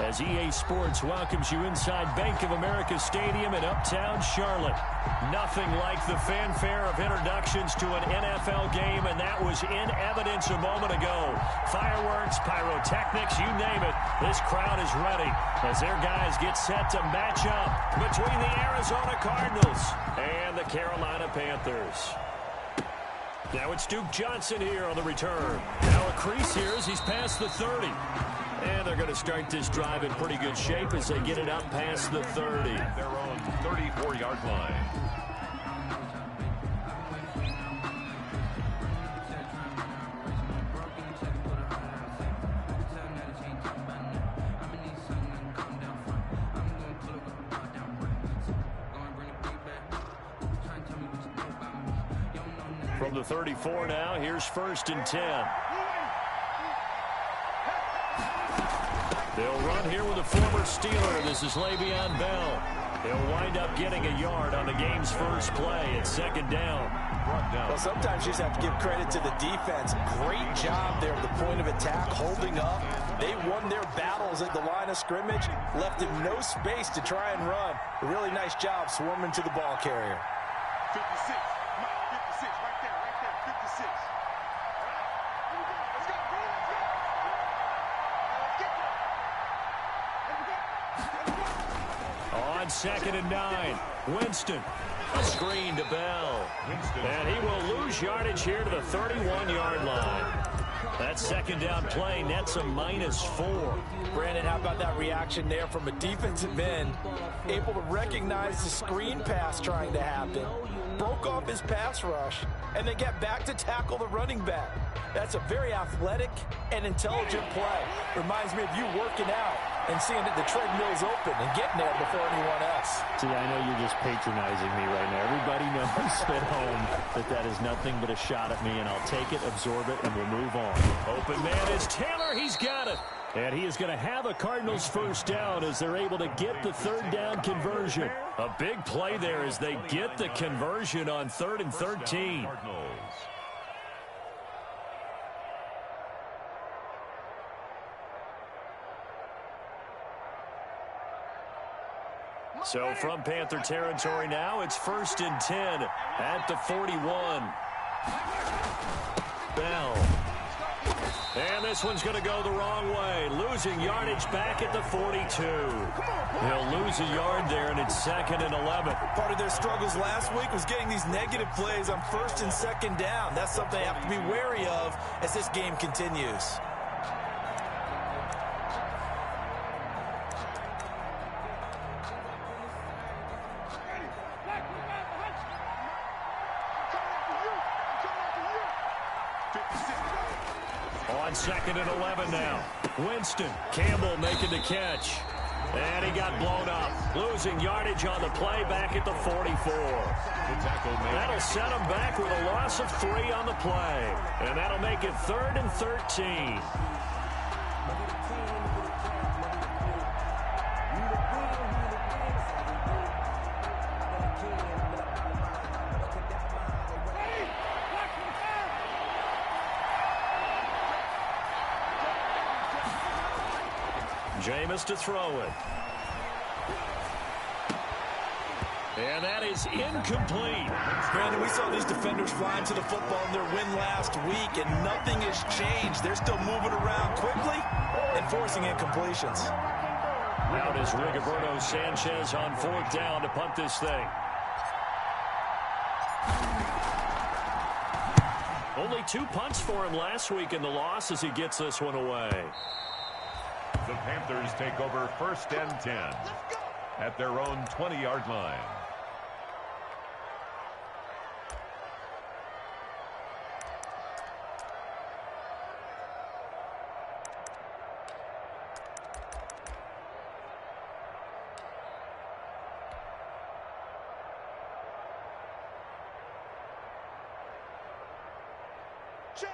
as EA Sports welcomes you inside Bank of America Stadium in Uptown Charlotte. Nothing like the fanfare of introductions to an NFL game, and that was in evidence a moment ago. Fireworks, pyrotechnics, you name it. This crowd is ready as their guys get set to match up between the Arizona Cardinals and the Carolina Panthers. Now it's Duke Johnson here on the return. Now a crease here as he's past the 30. And they're going to start this drive in pretty good shape as they get it up past the 30. Their own 34-yard line. From the 34 now, here's 1st and 10. They'll run here with a former Steeler. This is Le'Veon Bell. He'll wind up getting a yard on the game's first play. It's 2nd down. Well, sometimes you just have to give credit to the defense. Great job there at the point of attack, holding up. They won their battles at the line of scrimmage, left him no space to try and run. A really nice job swarming to the ball carrier. 56. 56, right there, 56. Let's go, bro, let's go. On 2nd and 9, Winston. A screen to Bell. And he will lose yardage here to the 31-yard line. That 2nd down play nets a -4. Brandon, how about that reaction there from a defensive end? Able to recognize the screen pass trying to happen. Broke off his pass rush, and then get back to tackle the running back. That's a very athletic and intelligent play. Reminds me of you working out and seeing that the treadmill's open and getting there before anyone else. See, I know you're just patronizing me right now. Everybody knows at home that that is nothing but a shot at me, and I'll take it, absorb it, and we'll move on. Open man is Taylor. He's got it. And he is going to have a Cardinals 1st down as they're able to get the 3rd down conversion. A big play there as they get the conversion on 3rd and 13. So from Panther territory now, it's 1st and 10 at the 41. Bell. And this one's going to go the wrong way. Losing yardage back at the 42. He'll lose a yard there, and it's 2nd and 11. Part of their struggles last week was getting these negative plays on 1st and 2nd down. That's something they have to be wary of as this game continues. On 2nd and 11 now. Winston. Campbell making the catch. And he got blown up. Losing yardage on the play back at the 44. That'll set him back with a loss of 3 on the play. And that'll make it 3rd and 13. Jameis to throw it. And that is incomplete. Brandon, we saw these defenders flying to the football in their win last week, and nothing has changed. They're still moving around quickly and forcing incompletions. Out is Rigoberto Sanchez on 4th down to punt this thing. Only 2 punts for him last week in the loss as he gets this one away. The Panthers take over 1st and 10 at their own 20-yard line.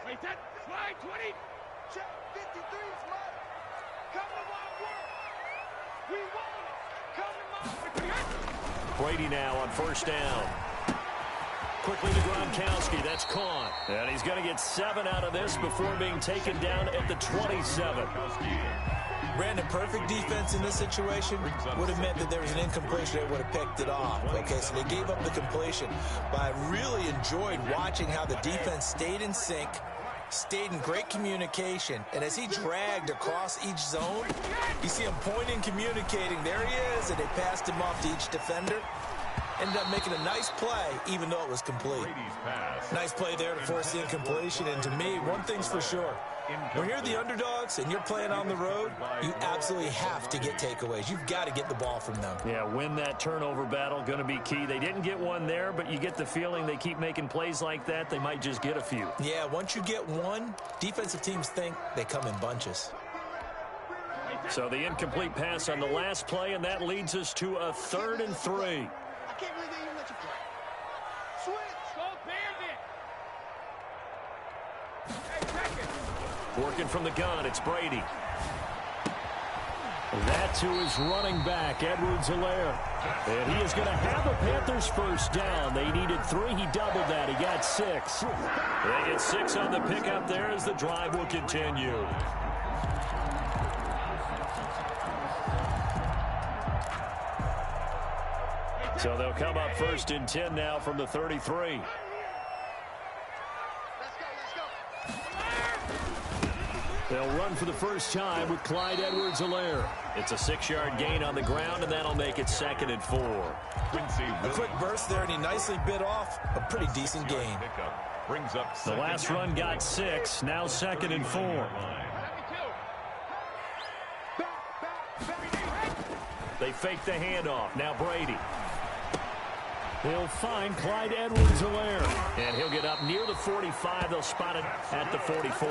Wait, that fly 20. Check 53 is mine. Come to my work. We want it. Come to my Brady now on 1st down. Quickly to Gronkowski. That's caught. And he's going to get 7 out of this before being taken down at the 27. Brandon, perfect defense in this situation would have meant that there was an incompletion. They would have picked it off. Okay, so they gave up the completion. But I really enjoyed watching how the defense stayed in sync, stayed in great communication, and as he dragged across each zone, you see him pointing, communicating. There he is, and they passed him off to each defender. Ended up making a nice play, even though it was complete. Nice play there to force the incompletion, and to me, one thing's for sure. When you're the underdogs and you're playing on the road, you absolutely have to get takeaways. You've got to get the ball from them. Yeah, win that turnover battle, going to be key. They didn't get one there, but you get the feeling they keep making plays like that, they might just get a few. Yeah, once you get one, defensive teams think they come in bunches. So the incomplete pass on the last play, and that leads us to a 3rd and 3. I can't believe they even let you play. Switch. Go Bandit. Hey, second. Working from the gun, it's Brady. That to his running back, Edwards-Helaire. And he is going to have a Panthers first down. They needed 3. He doubled that. He got 6. They get 6 on the pickup there as the drive will continue. So they'll come up 1st and 10 now from the 33. They'll run for the first time with Clyde Edwards-Helaire. It's a 6-yard gain on the ground, and that'll make it 2nd and 4. A quick burst there, and he nicely bit off a pretty decent gain. The last run got 6, now 2nd and 4. They fake the handoff. Now Brady. He'll find Clyde Edwards-Helaire. And he'll get up near the 45. They'll spot it at the 44.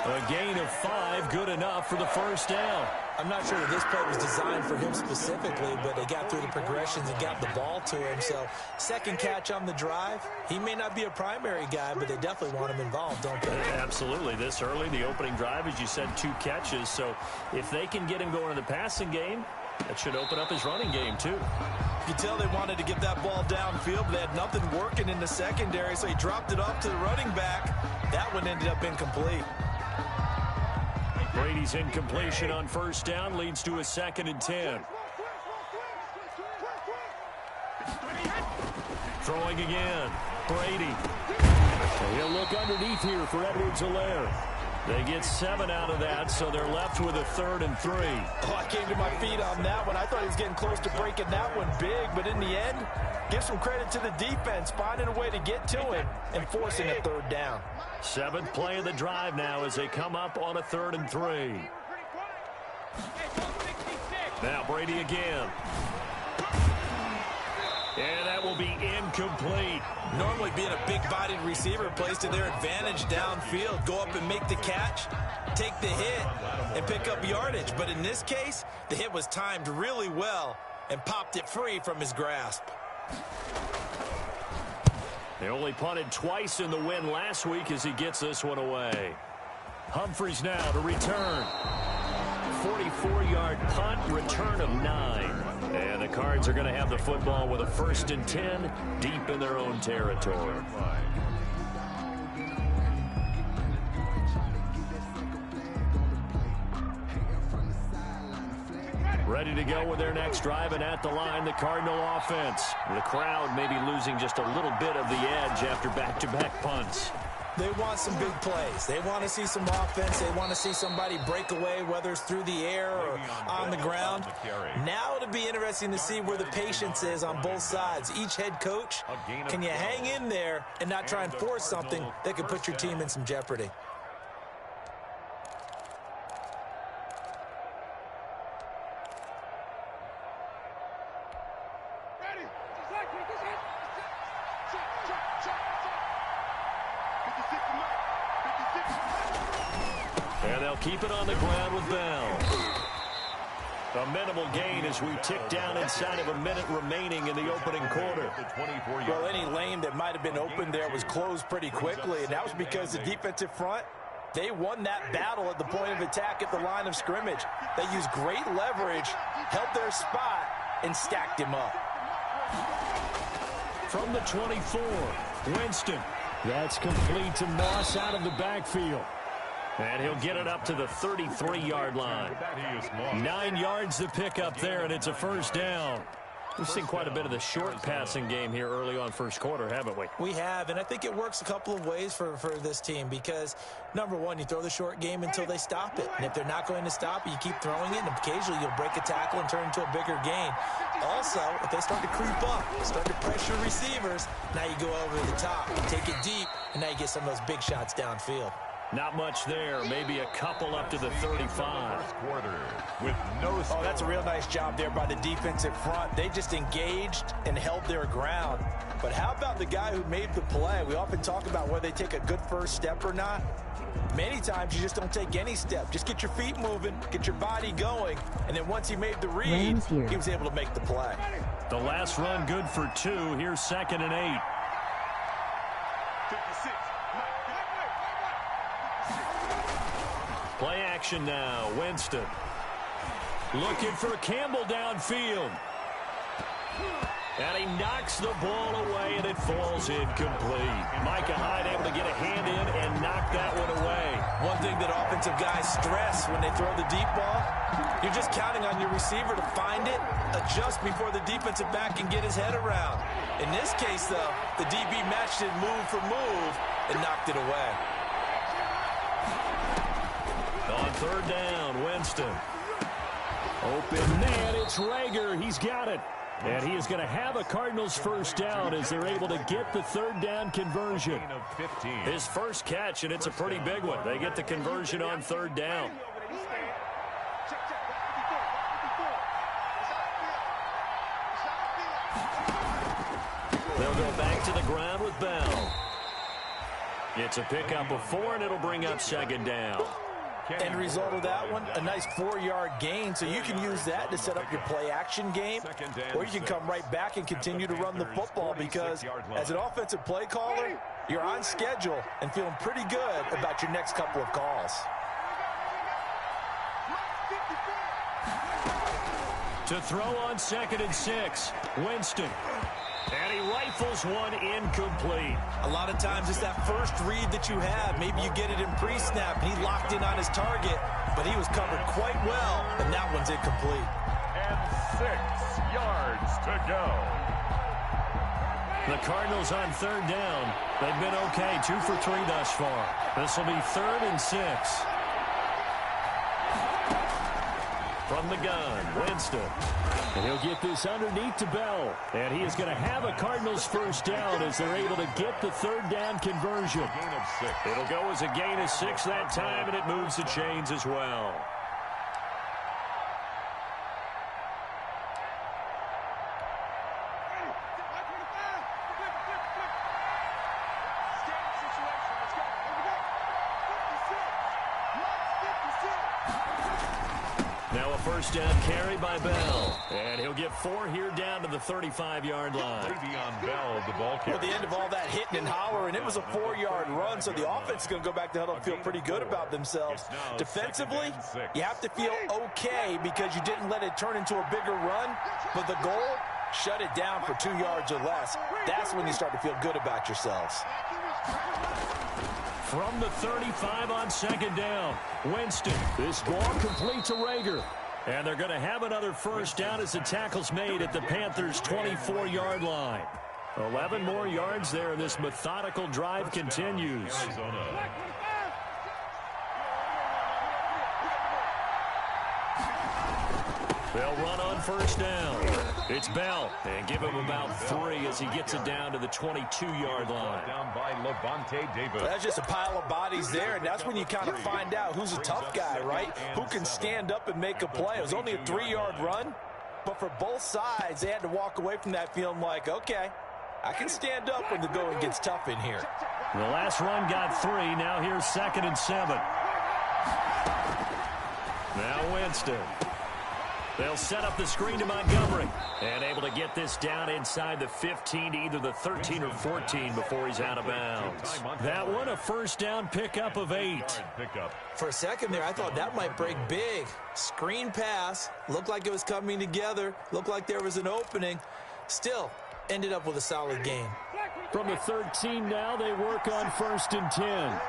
A gain of 5, good enough for the first down. I'm not sure that this play was designed for him specifically, but they got through the progressions and got the ball to him. So, second catch on the drive. He may not be a primary guy, but they definitely want him involved, don't they? Absolutely. This early, the opening drive, as you said, 2 catches. So, if they can get him going in the passing game, that should open up his running game, too. You can tell they wanted to get that ball downfield, but they had nothing working in the secondary, so he dropped it off to the running back. That one ended up incomplete. Brady's incompletion on first down leads to a 2nd and 10. Throwing again. Brady. He'll look underneath here for Edwards-Helaire. They get 7 out of that, so they're left with a 3rd and 3. Oh, I came to my feet on that one. I thought he was getting close to breaking that one big, but in the end, give some credit to the defense, finding a way to get to him and forcing a 3rd down. 7th play of the drive now as they come up on a 3rd and 3. Now Brady again. And that will be incomplete. Normally being a big-bodied receiver plays to their advantage downfield. Go up and make the catch, take the hit, and pick up yardage. But in this case, the hit was timed really well and popped it free from his grasp. They only punted twice in the win last week as he gets this one away. Humphries now to return. 44-yard punt, return of 9. And the Cards are going to have the football with a 1st and 10 deep in their own territory. Ready to go with their next drive, and at the line, the Cardinal offense. The crowd maybe losing just a little bit of the edge after back-to-back punts. They want some big plays. They want to see some offense. They want to see somebody break away, whether it's through the air or on the ground. Now it'll be interesting to see where the patience is on both sides. Each head coach, can you hang in there and not try and force something that could put your team in some jeopardy? And they'll keep it on the ground with Bell. A minimal gain as we tick down inside of a minute remaining in the opening quarter. Well, any lane that might have been open there was closed pretty quickly, and that was because the defensive front, they won that battle at the point of attack at the line of scrimmage. They used great leverage, held their spot, and stacked him up. From the 24, Winston. That's complete to Moss out of the backfield. And he'll get it up to the 33-yard line. 9 yards to pick up there, and it's a first down. We've seen quite a bit of the short passing game here early on first quarter, haven't we? We have, and I think it works a couple of ways for this team because, number one, you throw the short game until they stop it. And if they're not going to stop it, you keep throwing it, and occasionally you'll break a tackle and turn into a bigger gain. Also, if they start to creep up, start to pressure receivers, now you go over the top, take it deep, and now you get some of those big shots downfield. Not much there. Maybe a couple up to the 35. First quarter with no score. Oh, that's a real nice job there by the defensive front. They just engaged and held their ground. But how about the guy who made the play? We often talk about whether they take a good first step or not. Many times you just don't take any step. Just get your feet moving, get your body going, and then once he made the read, he was able to make the play. The last run good for 2. Here's 2nd and 8. 56. Play action now. Winston looking for Campbell downfield. And he knocks the ball away, and it falls incomplete. Micah Hyde able to get a hand in and knock that one away. One thing that offensive guys stress when they throw the deep ball, you're just counting on your receiver to find it, adjust before the defensive back can get his head around. In this case, though, the DB matched it move for move and knocked it away. On 3rd down, Winston. Open man, it's Rager. He's got it. And he is going to have a Cardinals first down as they're able to get the 3rd down conversion. His first catch, and it's a pretty big one. They get the conversion on 3rd down. They'll go back to the ground with Bell. It's a pickup of 4, and it'll bring up 2nd down. End result of that one, a nice 4-yard gain, so you can use that to set up your play-action game, or you can come right back and continue to run the football because as an offensive play caller, you're on schedule and feeling pretty good about your next couple of calls. To throw on 2nd and 6, Winston. And he rifles one incomplete. A lot of times it's that first read that you have. Maybe you get it in pre-snap, and he locked in on his target, but he was covered quite well, and that one's incomplete. And 6 yards to go. The Cardinals on 3rd down. They've been okay, 2 for 3 thus far. This will be 3rd and 6. From the gun, Winston. And he'll get this underneath to Bell. And he is going to have a Cardinals first down as they're able to get the 3rd down conversion. Gain of 6. It'll go as a gain of 6 that time, and it moves the chains as well. Now a first down carry by Bell. And he'll get 4 here down to the 35-yard line. Le'Veon Bell, the ball carrier. At the end of all that hitting and hollering, it was a 4-yard run, so the offense is going to go back to huddle and feel pretty good about themselves. Defensively, you have to feel okay because you didn't let it turn into a bigger run, but the goal, shut it down for 2 yards or less. That's when you start to feel good about yourselves. From the 35 on 2nd down, Winston. This ball complete to Rager. And they're going to have another first down as the tackle's made at the Panthers' 24-yard line. 11 more yards there, and this methodical drive continues. They'll run on first down. It's Bell, and give him about 3 as he gets it down to the 22-yard line. Down by Levante Davis. That's just a pile of bodies there, and that's when you kind of find out who's a tough guy, right? Who can stand up and make a play. It was only a 3-yard run, but for both sides, they had to walk away from that feeling like, okay, I can stand up when the going gets tough in here. The last run got 3. Now here's 2nd and 7. Now Winston. They'll set up the screen to Montgomery. And able to get this down inside the 15 to either the 13 or 14 before he's out of bounds. That one, a first down pickup of 8. For a second there, I thought that might break big. Screen pass. Looked like it was coming together. Looked like there was an opening. Still, ended up with a solid gain. From the 13 now, they work on 1st and 10.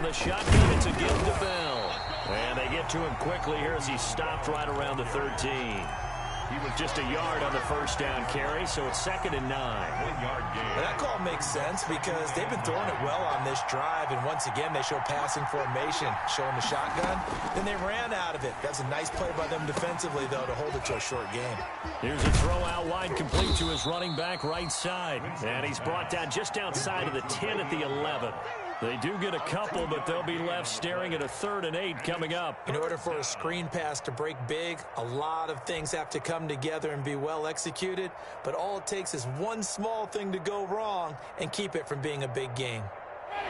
From the shotgun, it's a give to Bell. And they get to him quickly here as he stopped right around the 13. He was just a yard on the first down carry, so it's 2nd and 9. 1-yard gain. Well, that call makes sense because they've been throwing it well on this drive, and once again, they show passing formation, showing the shotgun. Then they ran out of it. That's a nice play by them defensively, though, to hold it to a short game. Here's a throw out wide, complete to his running back right side. And he's brought down just outside of the 10 at the 11. They do get a couple, but they'll be left staring at a 3rd and 8 coming up. In order for a screen pass to break big, a lot of things have to come together and be well executed, but all it takes is one small thing to go wrong and keep it from being a big game.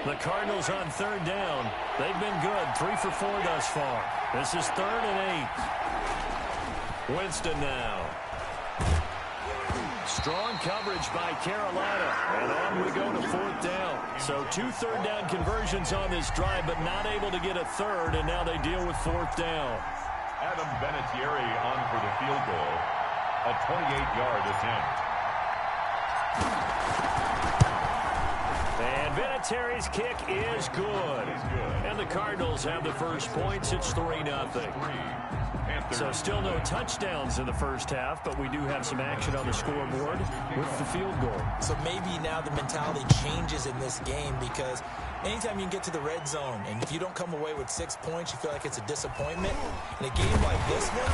The Cardinals on 3rd down. They've been good, 3 for 4 thus far. This is 3rd and 8. Winston now. Strong coverage by Carolina. And on we go to 4th down. So 2 third-down conversions on this drive, but not able to get a 3rd, and now they deal with 4th down. Adam Vinatieri on for the field goal. A 28-yard attempt. And Vinatieri's kick is good. And the Cardinals have the first points. It's 3-0. So still no touchdowns in the first half, but we do have some action on the scoreboard with the field goal. So maybe now the mentality changes in this game because anytime you can get to the red zone, and if you don't come away with 6 points, you feel like it's a disappointment. In a game like this one,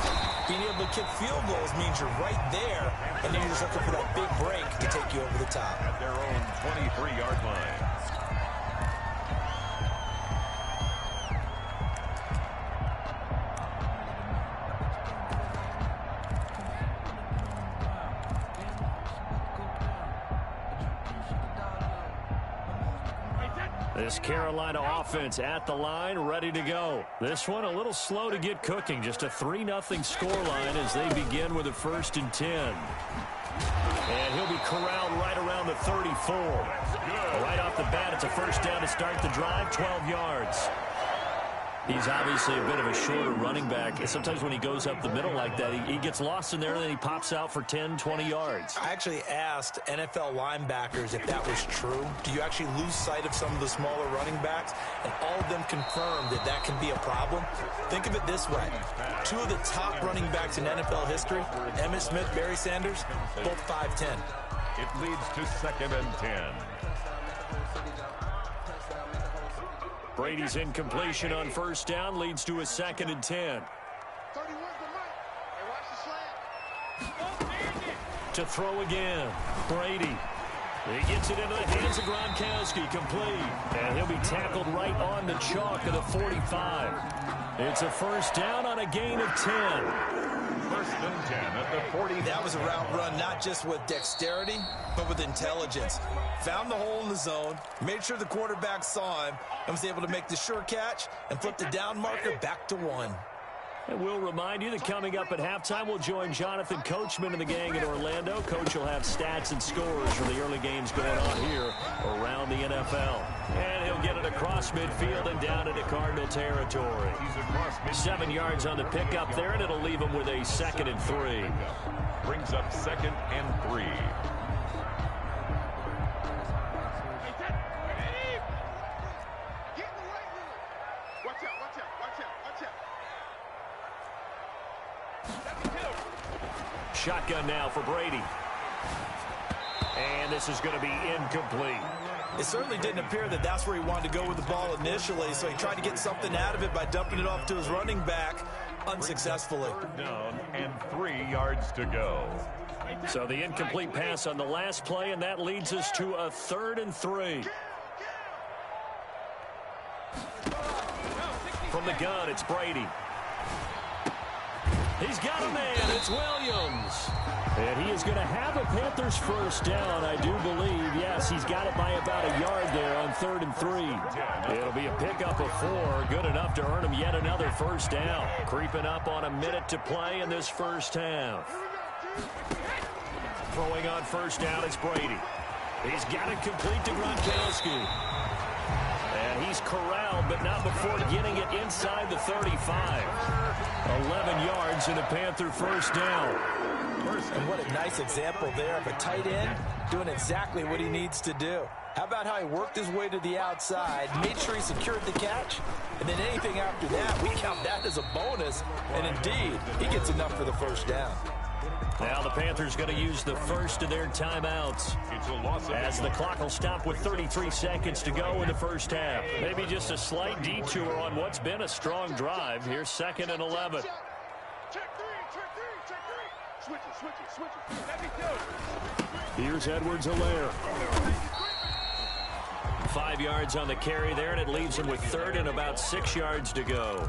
being able to kick field goals means you're right there, and then you're just looking for that big break to take you over the top. At their own 23-yard line. This Carolina offense at the line, ready to go. This one a little slow to get cooking. Just a 3-0 scoreline as they begin with a 1st and 10. And he'll be corralled right around the 34. Right off the bat, it's a 1st down to start the drive, 12 yards. He's obviously a bit of a shorter running back. Sometimes when he goes up the middle like that, he gets lost in there, and then he pops out for 10, 20 yards. I actually asked NFL linebackers if that was true. Do you actually lose sight of some of the smaller running backs? And all of them confirmed that that can be a problem. Think of it this way. 2 of the top running backs in NFL history, Emmitt Smith, Barry Sanders, both 5'10". It leads to 2nd and 10. Brady's incompletion on 1st down leads to a 2nd and 10. To throw again. Brady. He gets it into the hands of Gronkowski, complete. And he'll be tackled right on the chalk of the 45. It's a 1st down on a gain of 10. 1st and 10 at the 40. That was a route run not just with dexterity, but with intelligence. Found the hole in the zone, made sure the quarterback saw him, and was able to make the sure catch and flip the down marker back to 1. And we'll remind you that coming up at halftime, we'll join Jonathan Coachman and the gang in Orlando. Coach will have stats and scores from the early games going on here around the NFL. And he'll get it across midfield and down into Cardinal territory. 7 yards on the pickup there, and it'll leave him with a 2nd and 3. Brings up 2nd and 3. Shotgun now for Brady. And this is going to be incomplete. It certainly didn't appear that that's where he wanted to go with the ball initially, so he tried to get something out of it by dumping it off to his running back unsuccessfully. 3rd down and 3 yards to go. So the incomplete pass on the last play, and that leads us to a 3rd and 3. From the gun, it's Brady. He's got a man. It's Williams. And he is going to have a Panthers 1st down, I do believe. Yes, he's got it by about a yard there on 3rd and 3. It'll be a pickup of 4. Good enough to earn him yet another 1st down. Creeping up on a minute to play in this 1st half. Throwing on 1st down, it's Brady. He's got it complete to Gronkowski. And he's corralled, but not before getting it inside the 35. 11 yards and a Panther 1st down. And what a nice example there of a tight end doing exactly what he needs to do. How about how he worked his way to the outside, made sure he secured the catch, and then anything after that, we count that as a bonus. And indeed, he gets enough for the first down. Now the Panthers going to use the first of their timeouts as the clock will stop with 33 seconds to go in the first half. Maybe just a slight detour on what's been a strong drive. Here's 2nd and 11. Check three. Switch it. Let me do it. Here's Edwards-Helaire. 5 yards on the carry there, and it leaves him with 3rd and about 6 yards to go.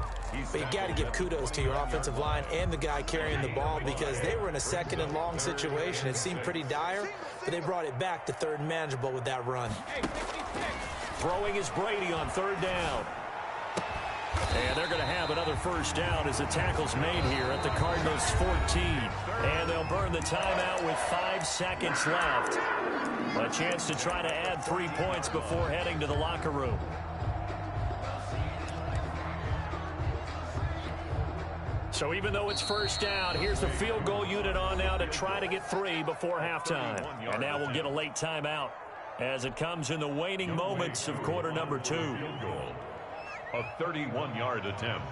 But you got to give kudos to your offensive line and the guy carrying the ball because they were in a 2nd and long situation. It seemed pretty dire, but they brought it back to 3rd and manageable with that run. Throwing is Brady on 3rd down. And they're going to have another first down as the tackle's made here at the Cardinals' 14. And they'll burn the timeout with 5 seconds left. A chance to try to add 3 points before heading to the locker room. So even though it's first down, here's the field goal unit on now to try to get 3 before halftime. And now we'll get a late timeout as it comes in the waning moments of quarter number 2. A 31-yard attempt.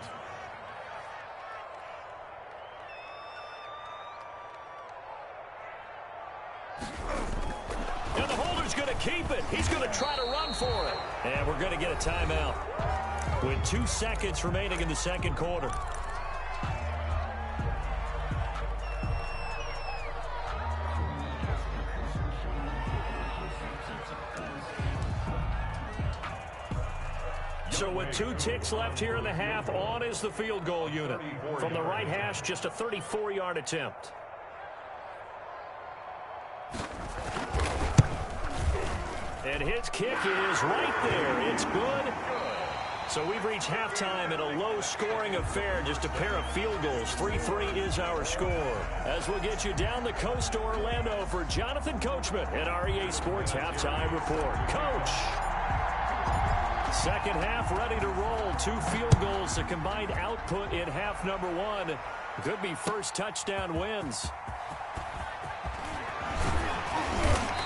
And the holder's going to keep it. He's going to try to run for it. And we're going to get a timeout with 2 seconds remaining in the second quarter. So with 2 ticks left here in the half, on is the field goal unit. From the right hash, just a 34-yard attempt. And his kick is right there. It's good. So we've reached halftime in a low-scoring affair, just a pair of field goals. 3-3 is our score. As we'll get you down the coast to Orlando for Jonathan Coachman at our EA Sports Halftime Report. Coach! Second half ready to roll. 2 field goals, the combined output in half number 1. Could be first touchdown wins.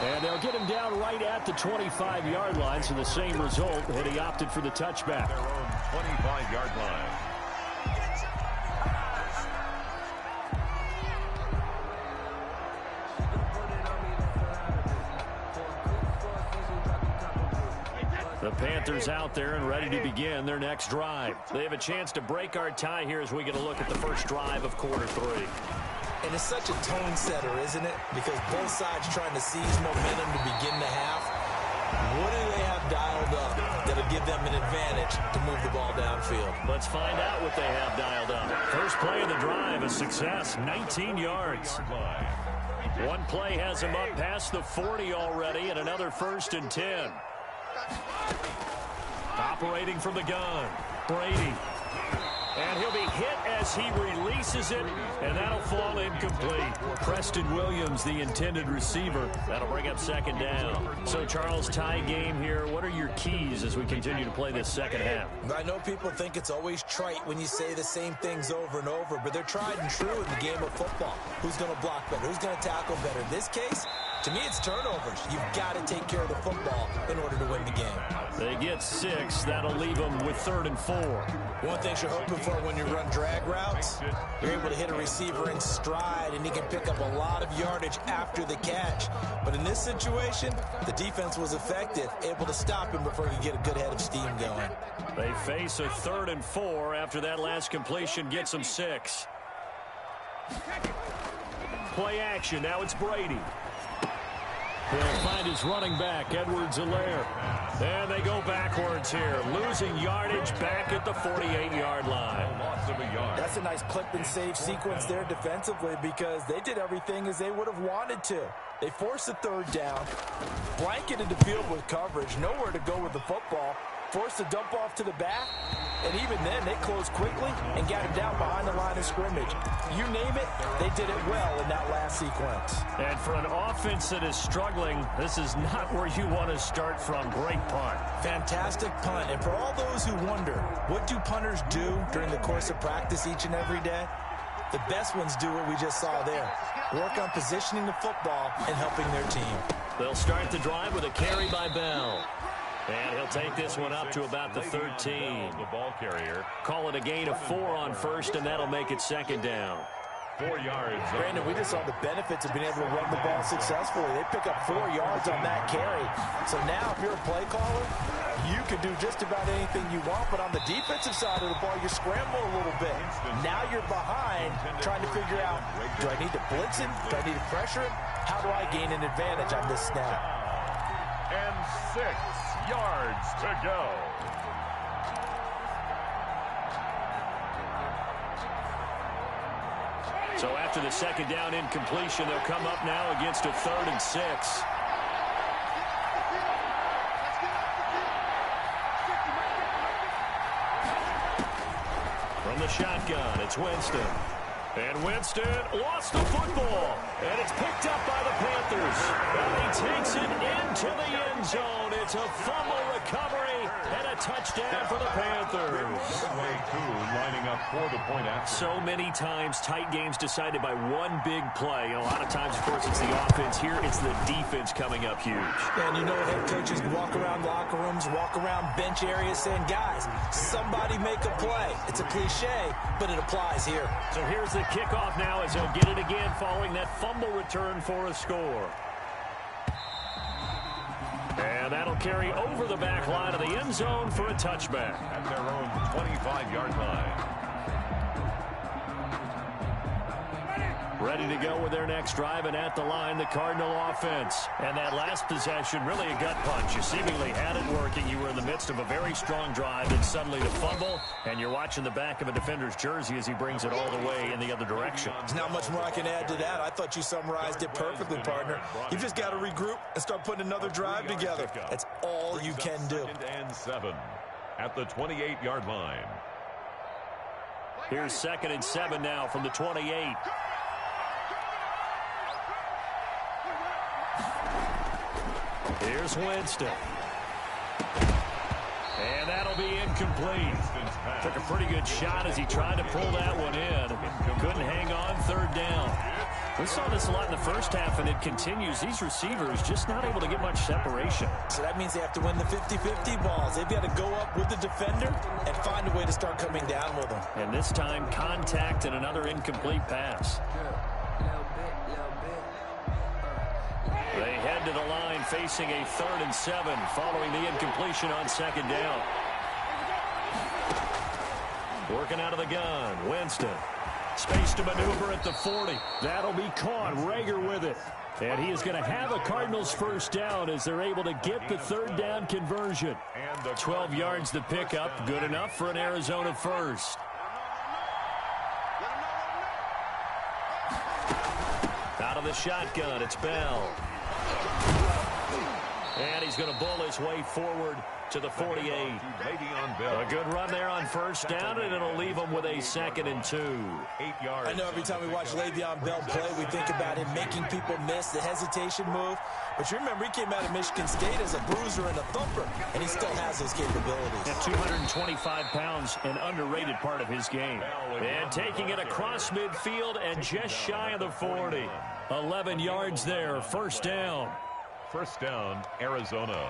And they'll get him down right at the 25-yard line, so the same result, and he opted for the touchback. Their own 25-yard line. The Panthers out there and ready to begin their next drive. They have a chance to break our tie here as we get a look at the first drive of quarter 3. And it's such a tone setter, isn't it? Because both sides trying to seize momentum to begin the half. What do they have dialed up that'll give them an advantage to move the ball downfield? Let's find out what they have dialed up. First play of the drive, a success, 19 yards. One play has him up past the 40 already, and another 1st and 10. Operating from the gun, Brady. And he'll be hit as he releases it, and that'll fall incomplete. Preston Williams, the intended receiver. That'll bring up 2nd down. So, Charles, tie game here. What are your keys as we continue to play this second half? I know people think it's always trite when you say the same things over and over, but they're tried and true in the game of football. Who's going to block better? Who's going to tackle better? In this case, to me, it's turnovers. You've got to take care of the football in order to win the game. They get 6. That'll leave them with 3rd and 4. One thing you're hoping for when you run drag routes, you're able to hit a receiver in stride, and he can pick up a lot of yardage after the catch. But in this situation, the defense was effective, able to stop him before he get a good head of steam going. They face a 3rd and 4 after that last completion gets them 6. Play action. Now it's Brady. He'll find his running back, Edwards-Helaire. And they go backwards here, losing yardage back at the 48-yard line. That's a nice clip and save sequence there defensively because they did everything as they would have wanted to. They forced the 3rd down, blanketed the field with coverage, nowhere to go with the football, forced the dump off to the back, and even then they closed quickly and got him down behind the line of scrimmage. You name it, they did it well in that last sequence. And for an offense that is struggling, this is not where you want to start from. Great punt. Fantastic punt. And for all those who wonder, what do punters do during the course of practice each and every day? The best ones do what we just saw there. Work on positioning the football and helping their team. They'll start the drive with a carry by Bell. And he'll take this one up to about the 13. The ball carrier. Call it a gain of 4 on first, and that'll make it second down. 4 yards. Brandon, we just saw the benefits of being able to run the ball successfully. They pick up 4 yards on that carry. So now if you're a play caller, you can do just about anything you want, but on the defensive side of the ball, you scramble a little bit. Now you're behind trying to figure out, do I need to blitz him? Do I need to pressure him? How do I gain an advantage on this snap? And 6 yards to go. So after the second down incompletion, they'll come up now against a 3rd and 6. From the shotgun, it's Winston. And Winston lost the football. And it's picked up by the Panthers. And he takes it into the end zone. It's a fumble recovery and a touchdown for the Panthers. WK3 lining up for the point after. So many times tight games decided by one big play. A lot of times, of course, it's the offense. Here, it's the defense coming up huge. And you know what head coaches walk around locker rooms, walk around bench areas saying, guys, somebody make a play. It's a cliche, but it applies here. So here's the kickoff now as they'll get it again following that fumble return for a score. And that'll carry over the back line of the end zone for a touchback. At their own 25-yard line. Ready to go with their next drive, and at the line, the Cardinal offense. And that last possession, really a gut punch. You seemingly had it working. You were in the midst of a very strong drive, and suddenly the fumble, and you're watching the back of a defender's jersey as he brings it all the way in the other direction. There's not much more I can add to that. I thought you summarized it perfectly, partner. You just got to regroup and start putting another drive together. That's all you can do. 2nd and 7 at the 28-yard line. Here's 2nd and 7 now from the 28. Here's Winston. And that'll be incomplete. Took a pretty good shot as he tried to pull that one in. Couldn't hang on, 3rd down. We saw this a lot in the first half, and it continues. These receivers just not able to get much separation. So that means they have to win the 50-50 balls. They've got to go up with the defender and find a way to start coming down with them. And this time, contact and another incomplete pass. They head to the line facing a 3rd and 7 following the incompletion on 2nd down. Working out of the gun, Winston. Space to maneuver at the 40. That'll be caught. Rager with it. And he is going to have a Cardinals 1st down as they're able to get the 3rd down conversion. 12 yards to pick up. Good enough for an Arizona 1st. Out of the shotgun, it's Bell. And he's going to bull his way forward to the 48. A good run there on 1st down, and it'll leave him with a 2nd and 2. 8 yards. I know every time we watch Le'Veon Bell play, we think about him making people miss the hesitation move. But you remember, he came out of Michigan State as a bruiser and a thumper, and he still has those capabilities. At 225 pounds, an underrated part of his game. And taking it across midfield and just shy of the 40. 11 yards there, 1st down. 1st down, Arizona.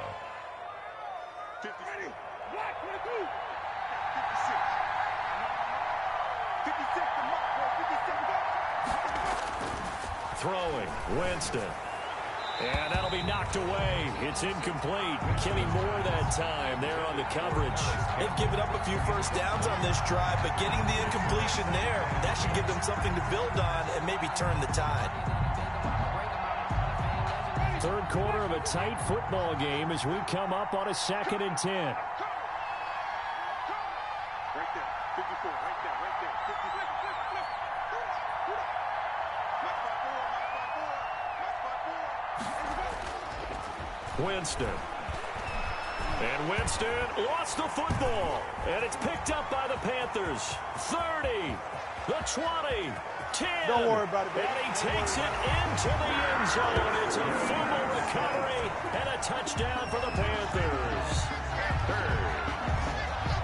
Throwing, Winston. And that'll be knocked away. It's incomplete. Kenny Moore that time there on the coverage. They've given up a few 1st downs on this drive, but getting the incompletion there, that should give them something to build on and maybe turn the tide. 3rd quarter of a tight football game as we come up on a 2nd and 10. Right there, 54, right there, right there. 54. Winston. And Winston lost the football. And it's picked up by the Panthers. 30, the 20, 10. Don't worry about it, baby. And he takes it into the end zone. It's a fumble recovery and a touchdown for the Panthers.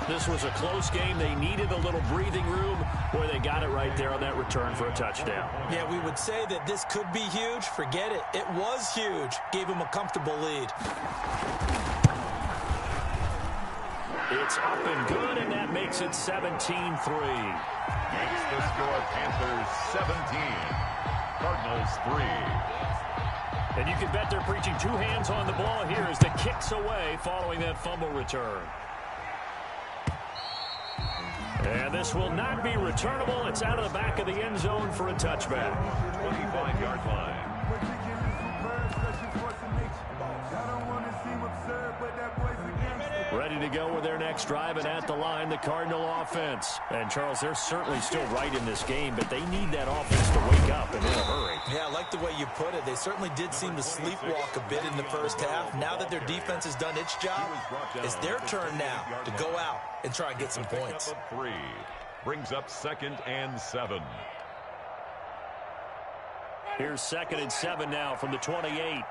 This was a close game. They needed a little breathing room. Boy, they got it right there on that return for a touchdown. Yeah, we would say that this could be huge. Forget it. It was huge. Gave him a comfortable lead. It's up and good, and that makes it 17-3. Makes the score Panthers 17, Cardinals 3. And you can bet they're preaching two hands on the ball here as the kick's away following that fumble return. And this will not be returnable. It's out of the back of the end zone for a touchback. 25-yard line. Ready to go with their next drive, and at the line, the Cardinal offense. And, Charles, they're certainly still right in this game, but they need that offense to wake up and in a hurry. Yeah, I like the way you put it. They certainly did seem to sleepwalk a bit in the first half. Now that their defense has done its job, it's their turn now to go out and try and get some points. 3 brings up 2nd and 7. Here's 2nd and 7 now from the 28.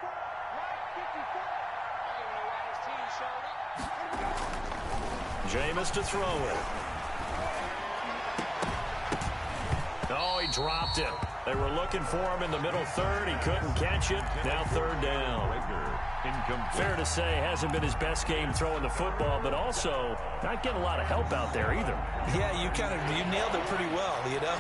Jameis to throw it. Oh, he dropped it. They were looking for him in the middle third. He couldn't catch it. Now 3rd down. Fair to say, hasn't been his best game throwing the football, but also not getting a lot of help out there either. Yeah, you nailed it pretty well, you know.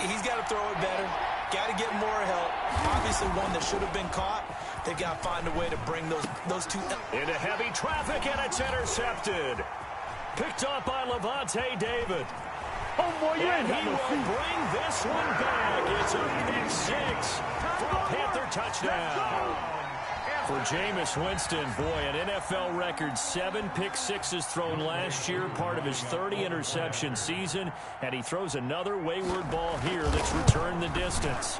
He's got to throw it better. Got to get more help. Obviously one that should have been caught. They've got to find a way to bring those two. Into heavy traffic, and it's intercepted. Picked up by Levante David. Oh, boy, and he will bring this one back. It's a pick 6 for a Panther touchdown. For Jameis Winston, boy, an NFL record 7 pick sixes thrown last year, part of his 30-interception season, and he throws another wayward ball here that's returned the distance.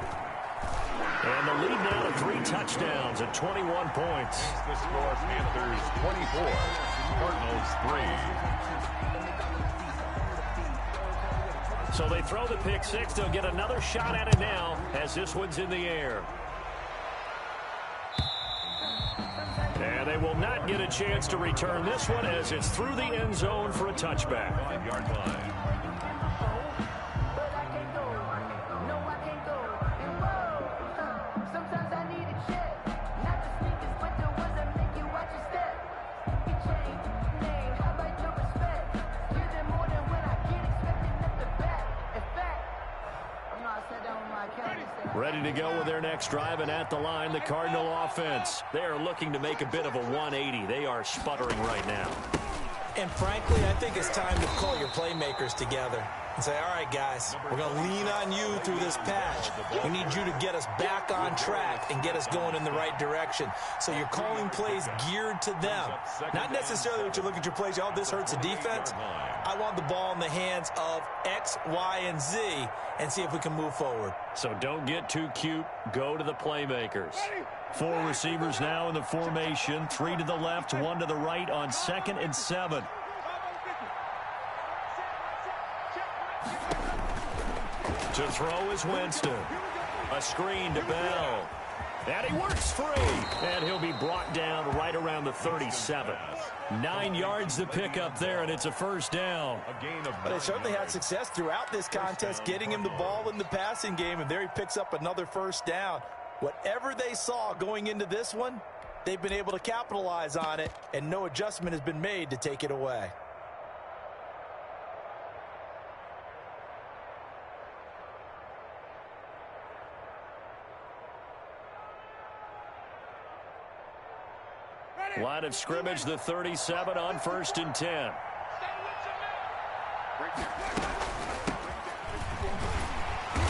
And the lead now to 3 touchdowns at 21 points. The score, Panthers 24, Cardinals 3. So they throw the pick 6. They'll get another shot at it now as this one's in the air. And they will not get a chance to return this one as it's through the end zone for a touchback. 5-yard line. Ready to go with their next drive, and at the line, the Cardinal offense. They are looking to make a bit of a 180. They are sputtering right now. And frankly, I think it's time to call your playmakers together and say, all right, guys, we're going to lean on you through this patch. We need you to get us back on track and get us going in the right direction. So you're calling plays geared to them. Not necessarily what you look at your plays, oh, this hurts the defense. I want the ball in the hands of X, Y, and Z and see if we can move forward. So don't get too cute. Go to the playmakers. 4 receivers now in the formation. 3 to the left, 1 to the right on 2nd and 7. To throw is Winston. A screen to Bell. And he works free. And he'll be brought down right around the 37. 9 yards to pick up there, and it's a first down. But they certainly had success throughout this contest, getting him the ball in the passing game, and there he picks up another first down. Whatever they saw going into this one, they've been able to capitalize on it, and no adjustment has been made to take it away. Line of scrimmage, the 37 on 1st and 10.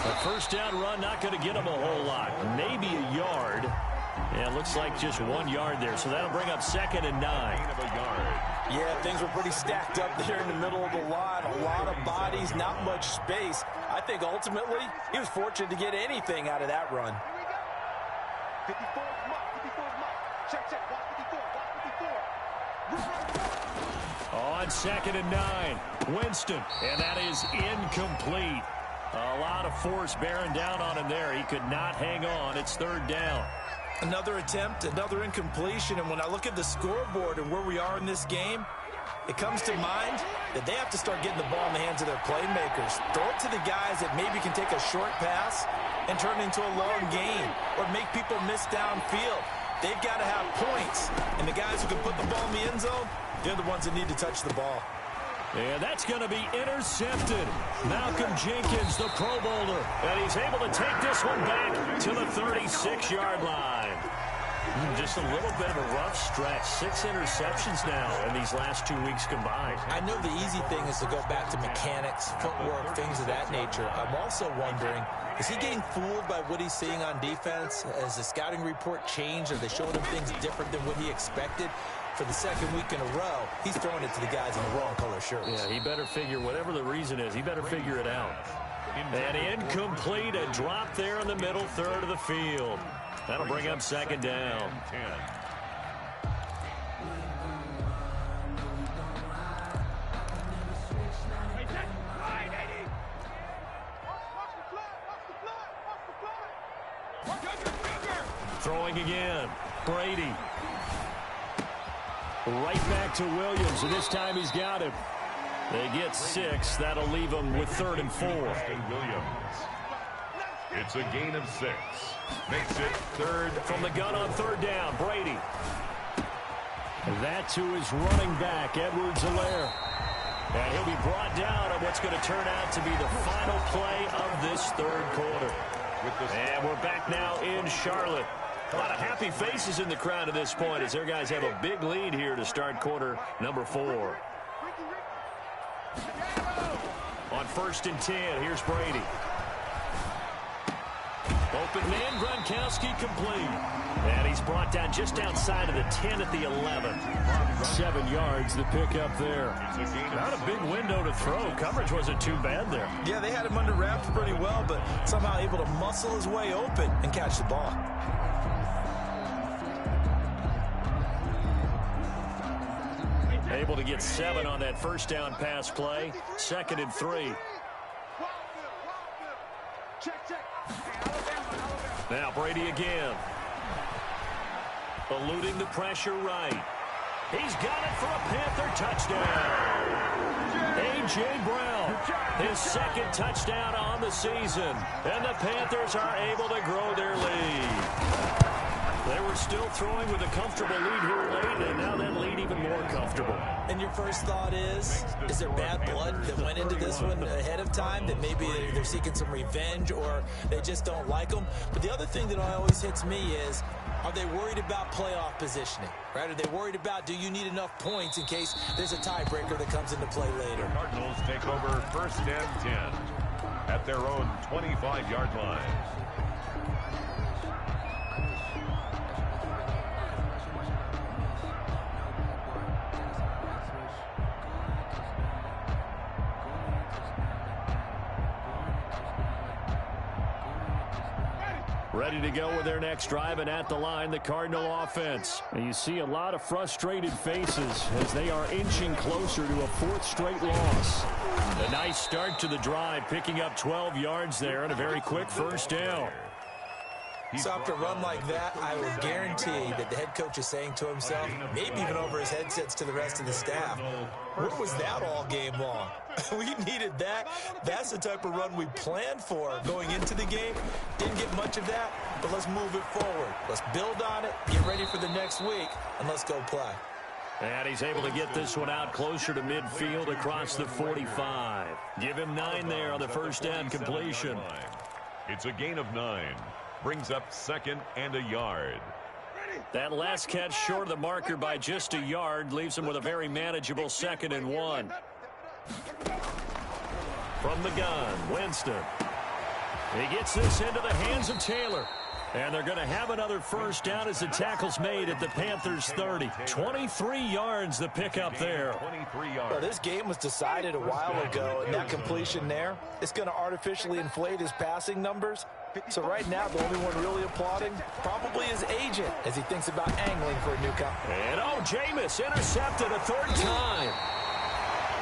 A first down run, not going to get him a whole lot. Maybe a yard. Yeah, it looks like just 1 yard there. So that'll bring up 2nd and 9. Yeah, things were pretty stacked up there in the middle of the line. A lot of bodies, not much space. I think ultimately he was fortunate to get anything out of that run. 54 is Mike. 54 is Mike. Check, check. Watch 54. Watch 54. On 2nd and 9, Winston. And that is incomplete. A lot of force bearing down on him there. He could not hang on. It's 3rd down. Another attempt, another incompletion. And when I look at the scoreboard and where we are in this game, it comes to mind that they have to start getting the ball in the hands of their playmakers. Throw it to the guys that maybe can take a short pass and turn it into a long gain or make people miss downfield. They've got to have points. And the guys who can put the ball in the end zone, they're the ones that need to touch the ball. And that's going to be intercepted. Malcolm Jenkins, the Pro Bowler. And he's able to take this one back to the 36-yard line. Just a little bit of a rough stretch. 6 interceptions now in these last 2 weeks combined. I know the easy thing is to go back to mechanics, footwork, things of that nature. I'm also wondering, is he getting fooled by what he's seeing on defense? Has the scouting report changed? Are they showing him things different than what he expected? For the second week in a row, he's throwing it to the guys in the wrong color shirts. Yeah, he better figure, whatever the reason is, he better figure it out. And incomplete, a drop there in the middle third of the field. That'll bring up second down. Throwing again, Brady. Right back to Williams, and this time he's got him. They get 6. That'll leave them with 3rd and 4. Williams. It's a gain of 6. Makes it 3rd. From the gun on 3rd down, Brady. That to his running back, Edwards-Helaire. And he'll be brought down on what's going to turn out to be the final play of this 3rd quarter. And we're back now in Charlotte. A lot of happy faces in the crowd at this point as their guys have a big lead here to start quarter number 4. On 1st and 10, here's Brady. Open man, Gronkowski complete. And he's brought down just outside of the 10 at the 11. 7 yards, the pickup there. Not a big window to throw. Coverage wasn't too bad there. Yeah, they had him under wraps pretty well, but somehow able to muscle his way open and catch the ball. Able to get 7 on that first down pass play. 2nd and 3. Now Brady again. Eluding the pressure right. He's got it for a Panther touchdown. A.J. Brown, his 2nd touchdown on the season. And the Panthers are able to grow their lead. They were still throwing with a comfortable lead here late, and now that lead even more comfortable. And your first thought is there bad blood that went into this one ahead of time, that maybe they're seeking some revenge or they just don't like them? But the other thing that always hits me is, are they worried about playoff positioning? Right? Are they worried about, do you need enough points in case there's a tiebreaker that comes into play later? The Cardinals take over 1st and 10 at their own 25-yard line. Ready to go with their next drive, and at the line, the Cardinal offense. And you see a lot of frustrated faces as they are inching closer to a 4th straight loss. A nice start to the drive, picking up 12 yards there and a very quick first down. So after a run like that, I will guarantee that the head coach is saying to himself, maybe even over his headsets to the rest of the staff, where was that all game long? We needed that. That's the type of run we planned for going into the game. Didn't get much of that, but let's move it forward. Let's build on it, get ready for the next week, and let's go play. And he's able to get this one out closer to midfield across the 45. Give him 9 there on the first down completion. It's a gain of 9. Brings up 2nd and a yard. That last catch short of the marker by just a yard leaves him with a very manageable 2nd and 1. From the gun, Winston. He gets this into the hands of Taylor. And they're going to have another first down as the tackle's made at the Panthers' 30. 23 yards the pickup there. 23 yards. Well, this game was decided a while ago, and that completion there, it's going to artificially inflate his passing numbers. So right now, the only one really applauding probably his agent as he thinks about angling for a new cup. And Jameis intercepted a 3rd time.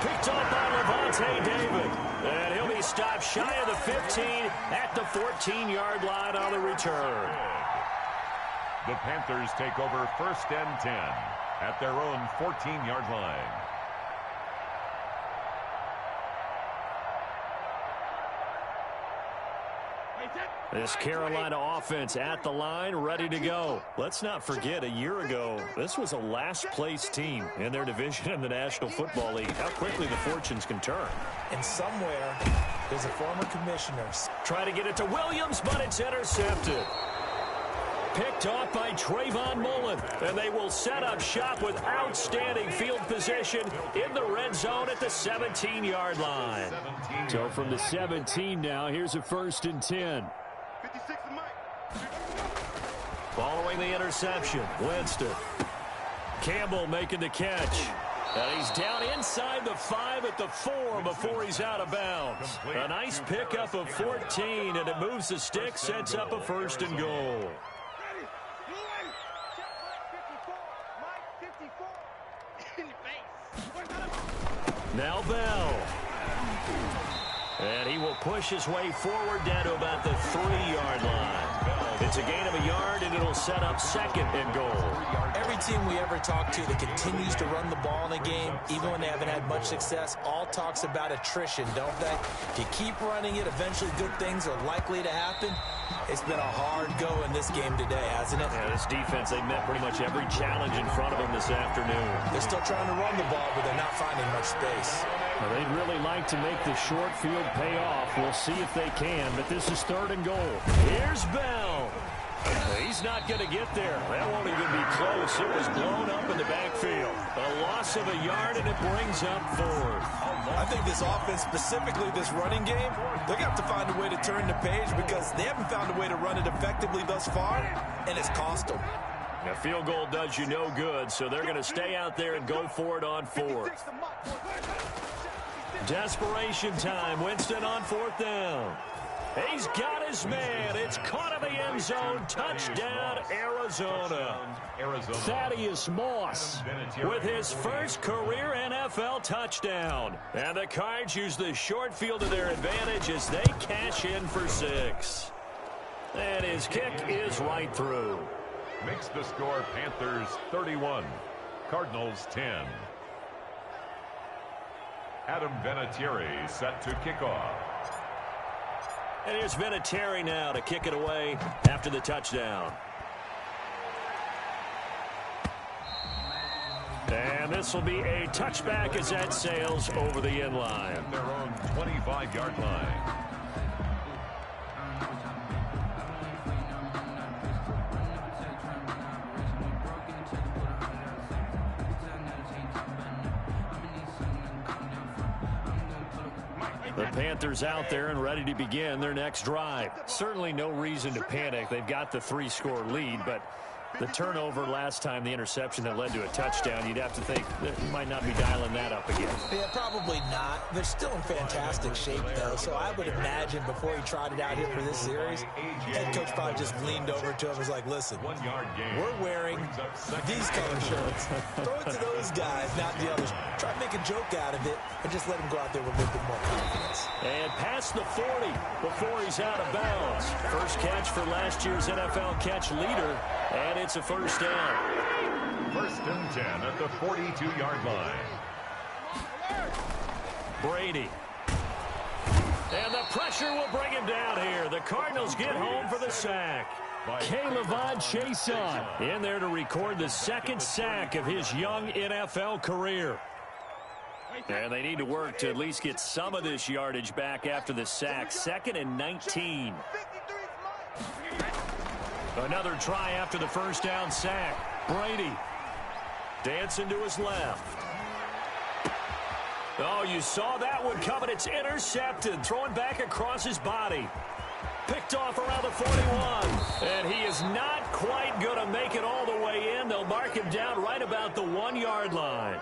Picked up by Levante David. And he'll be stopped shy of the 15 at the 14-yard line on the return. The Panthers take over 1st and 10 at their own 14-yard line. This Carolina offense at the line, ready to go. Let's not forget, a year ago, this was a last-place team in their division in the National Football League. How quickly the fortunes can turn. And somewhere, there's a former commissioner. Try to get it to Williams, but it's intercepted. Picked off by Trayvon Mullen, and they will set up shop with outstanding field position in the red zone at the 17-yard line. So from the 17 now, here's a 1st and 10. Following the interception, Winston. Campbell making the catch. And he's down inside the 5 at the 4 before he's out of bounds. A nice pickup of 14, and it moves the stick, sets up a 1st and goal. Now Bell. And he will push his way forward down to about the 3-yard line. It's a gain of a yard, and it'll set up 2nd and goal. Every team we ever talk to that continues to run the ball in a game, even when they haven't had much success, all talks about attrition, don't they? If you keep running it, eventually good things are likely to happen. It's been a hard go in this game today, hasn't it? Yeah, this defense, they met pretty much every challenge in front of them this afternoon. They're still trying to run the ball, but they're not finding much space. Well, they'd really like to make the short field pay off. We'll see if they can, but this is 3rd and goal. Here's Bell. He's not going to get there. That won't even be close. It was blown up in the backfield. A loss of a yard, and it brings up 4th. I think this offense, specifically this running game, they're going to have to find a way to turn the page because they haven't found a way to run it effectively thus far, and it's cost them. A field goal does you no good, so they're going to stay out there and go for it on 4th. Desperation time. Winston on 4th down. He's got his man. It's caught in the end zone. Touchdown, Arizona. Thaddeus Moss with his first career NFL touchdown. And the Cards use the short field to their advantage as they cash in for 6. And his kick is right through. Makes the score Panthers 31, Cardinals 10. Adam Vinatieri set to kick off. And here's Vinatieri now to kick it away after the touchdown. And this will be a touchback as that sails over the end line. Their own 25-yard line. The Panthers out there and ready to begin their next drive. Certainly no reason to panic. They've got the 3-score lead, but the turnover last time, the interception that led to a touchdown, you'd have to think that you might not be dialing that up again. Yeah, probably not. They're still in fantastic shape, though, so I would imagine before he tried it out here for this series, head coach probably just leaned over to him and was like, listen, we're wearing these color shirts. Throw it to those guys, not the others. Try to make a joke out of it and just let him go out there with a little bit more confidence. And past the 40 before he's out of bounds. First catch for last year's NFL catch leader, and it's a 1st down. 1st and 10 at the 42-yard line. Brady. And the pressure will bring him down here. The Cardinals get home for the sack. K'Lavon Chaisson in there to record the 2nd sack of his young NFL career. And they need to work to at least get some of this yardage back after the sack. 2nd and 19. Another try after the 1st down sack. Brady dancing to his left. Oh, you saw that one coming. It's intercepted. Throwing back across his body. Picked off around the 41. And he is not quite going to make it all the way in. They'll mark him down right about the 1-yard line.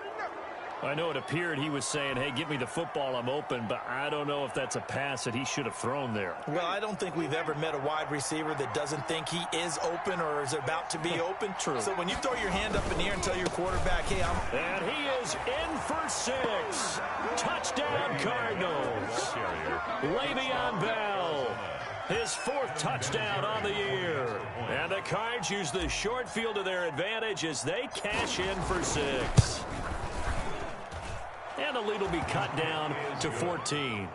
I know it appeared he was saying, hey, get me the football, I'm open, but I don't know if that's a pass that he should have thrown there. Well, I don't think we've ever met a wide receiver that doesn't think he is open or is about to be open. True. So when you throw your hand up in the air and tell your quarterback, hey, And he is in for 6. Touchdown, Cardinals. Le'Veon Bell. His 4th touchdown on the year. And the Cards use the short field to their advantage as they cash in for 6. And the lead will be cut down to 14.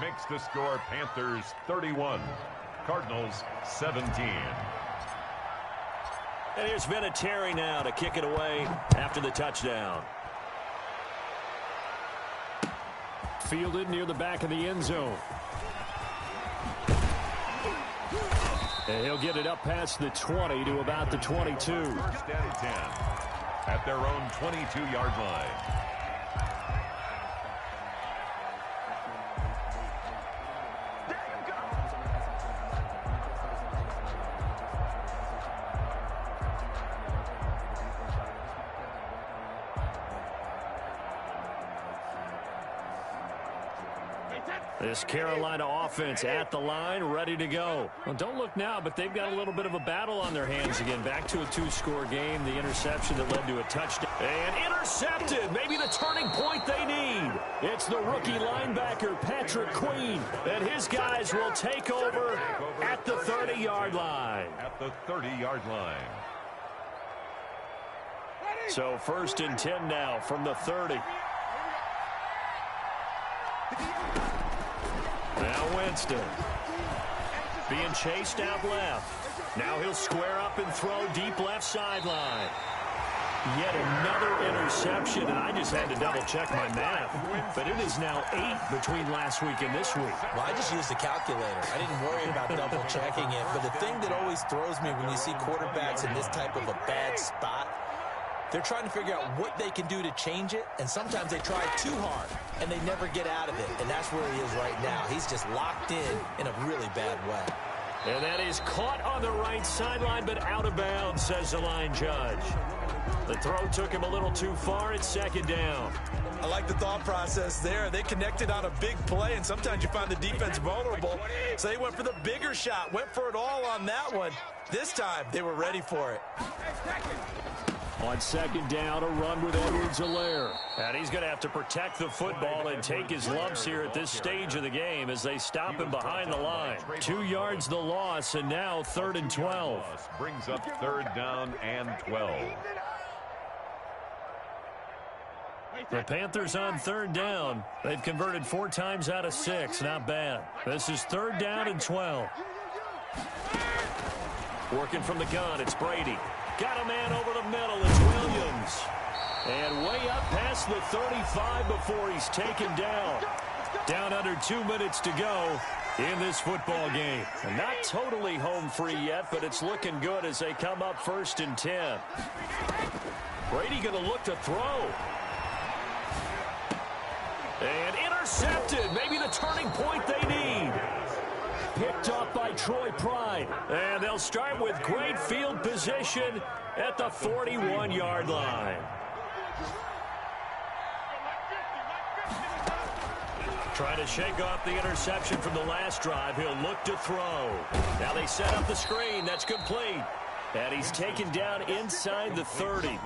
Makes the score Panthers 31, Cardinals 17. And here's Vinatieri now to kick it away after the touchdown. Fielded near the back of the end zone. And he'll get it up past the 20 to about the 22. First and 10 at their own 22-yard line. This Carolina offense at the line, ready to go. Well, don't look now, but they've got a little bit of a battle on their hands again. Back to a two-score game. The interception that led to a touchdown. And intercepted. Maybe the turning point they need. It's the rookie linebacker, Patrick Queen. And his guys will take over at the 30-yard line. At the 30-yard line. So first and 10 now from the 30. Now Winston being chased out left. Now he'll square up and throw deep left sideline. Yet another interception, and I just had to double-check my math. But it is now 8 between last week and this week. Well, I just used a calculator. I didn't worry about double-checking it. But the thing that always throws me when you see quarterbacks in this type of a bad spot, they're trying to figure out what they can do to change it, and sometimes they try too hard, and they never get out of it. And that's where he is right now. He's just locked in a really bad way. And that is caught on the right sideline, but out of bounds, says the line judge. The throw took him a little too far. It's second down. I like the thought process there. They connected on a big play, and sometimes you find the defense vulnerable. So they went for the bigger shot, went for it all on that one. This time, they were ready for it. On second down, a run with Edwards-Helaire. And he's going to have to protect the football and take his lumps here at this stage of the game as they stop him behind the line. 2 yards the loss, and now 3rd and 12. Brings up 3rd down and 12. The Panthers on 3rd down. They've converted 4 times out of 6. Not bad. This is 3rd down and 12. Working from the gun, it's Brady. Got a man over the middle. It's Williams. And way up past the 35 before he's taken down. Down under 2 minutes to go in this football game. And not totally home free yet, but it's looking good as they come up 1st and 10. Brady going to look to throw. And intercepted. Maybe the turning point they need. Picked up by Troy Pride. And they'll start with great field position at the 41-yard line. Trying to shake off the interception from the last drive. He'll look to throw. Now they set up the screen. That's complete. And he's taken down inside the 30.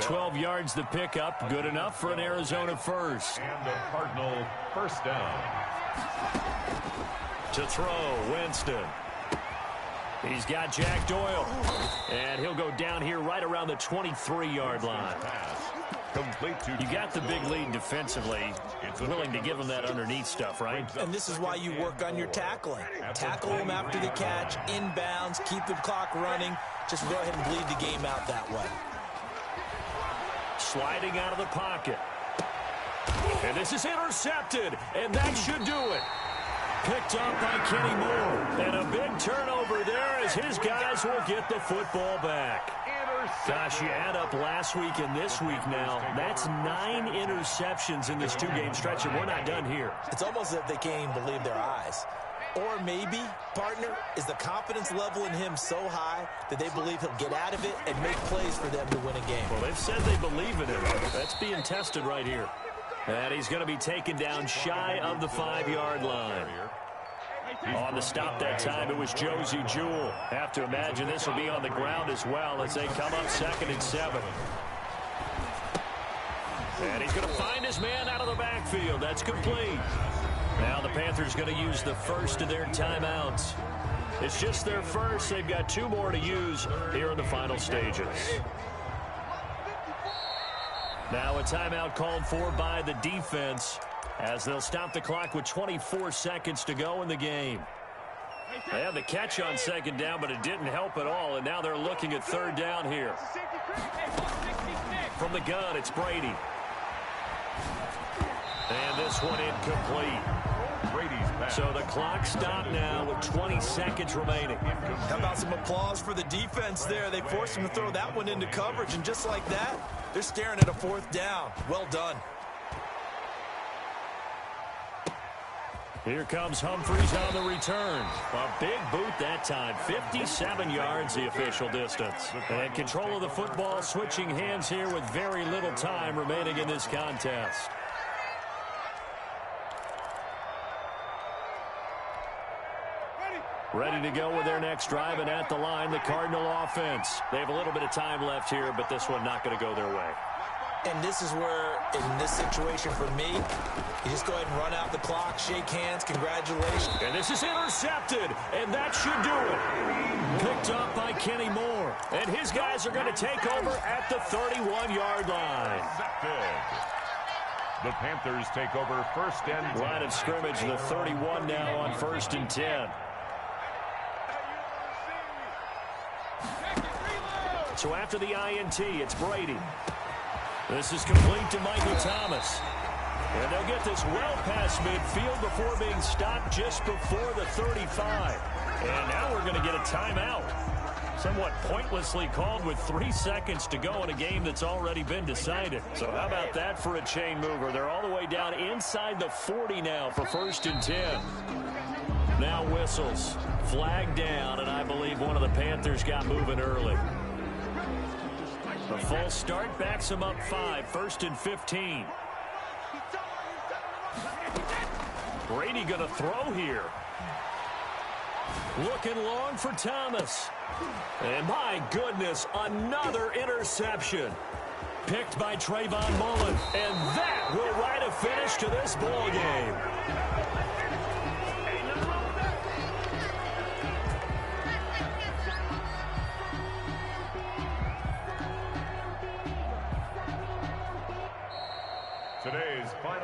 12 yards the pickup. Good enough for an Arizona first. And the Cardinal first down. To throw, Winston. He's got Jack Doyle. And he'll go down here right around the 23-yard line. You got the big lead defensively. Willing to give him that underneath stuff, right? And this is why you work on your tackling. Tackle him after the catch, inbounds, keep the clock running. Just go ahead and bleed the game out that way. Sliding out of the pocket. And this is intercepted. And that should do it. Picked up by Kenny Moore. And a big turnover there as his guys will get the football back. Gosh, you add up last week and this week now. That's 9 interceptions in this 2-game stretch, and we're not done here. It's almost as if they can't even believe their eyes. Or maybe, partner, is the confidence level in him so high that they believe he'll get out of it and make plays for them to win a game. Well, they've said they believe in him. That's being tested right here. And he's going to be taken down shy of the 5-yard line. On the stop that time, it was Josie Jewell. Have to imagine this will be on the ground as well as they come up 2nd and 7. And he's going to find his man out of the backfield. That's complete. Now the Panthers going to use the first of their timeouts. It's just their first. They've got 2 more to use here in the final stages. Now a timeout called for by the defense as they'll stop the clock with 24 seconds to go in the game. They had the catch on second down, but it didn't help at all, and now they're looking at third down here. From the gun, it's Brady. And this one incomplete. Brady's pass. So the clock stopped now with 20 seconds remaining. How about some applause for the defense there? They forced him to throw that one into coverage, and just like that, they're staring at a fourth down. Well done. Here comes Humphries on the return. A big boot that time. 57 yards, the official distance. And control of the football, switching hands here with very little time remaining in this contest. Ready to go with their next drive, and at the line, the Cardinal offense. They have a little bit of time left here, but this one not going to go their way. And this is where, in this situation for me, you just go ahead and run out the clock, shake hands, congratulations. And this is intercepted, and that should do it. Picked up by Kenny Moore. And his guys are going to take over at the 31-yard line. The Panthers take over first and 10. Line of scrimmage, the 31 now on first and 10. So after the INT, it's Brady. This is complete to Michael Thomas. And they'll get this well past midfield before being stopped just before the 35. And now we're going to get a timeout. Somewhat pointlessly called with 3 seconds to go in a game that's already been decided. So how about that for a chain mover? They're all the way down inside the 40 now for first and 10. Now whistles. Flag down, and I believe one of the Panthers got moving early. The full start backs him up 5, first and 15. Brady going to throw here. Looking long for Thomas. And my goodness, another interception. Picked by Trayvon Mullen. And that will write a finish to this ball game.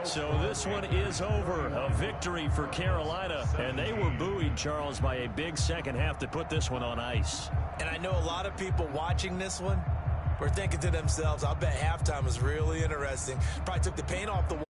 So this one is over. A victory for Carolina. And they were buoyed, Charles, by a big second half that put this one on ice. And I know a lot of people watching this one were thinking to themselves, I bet halftime was really interesting. Probably took the paint off the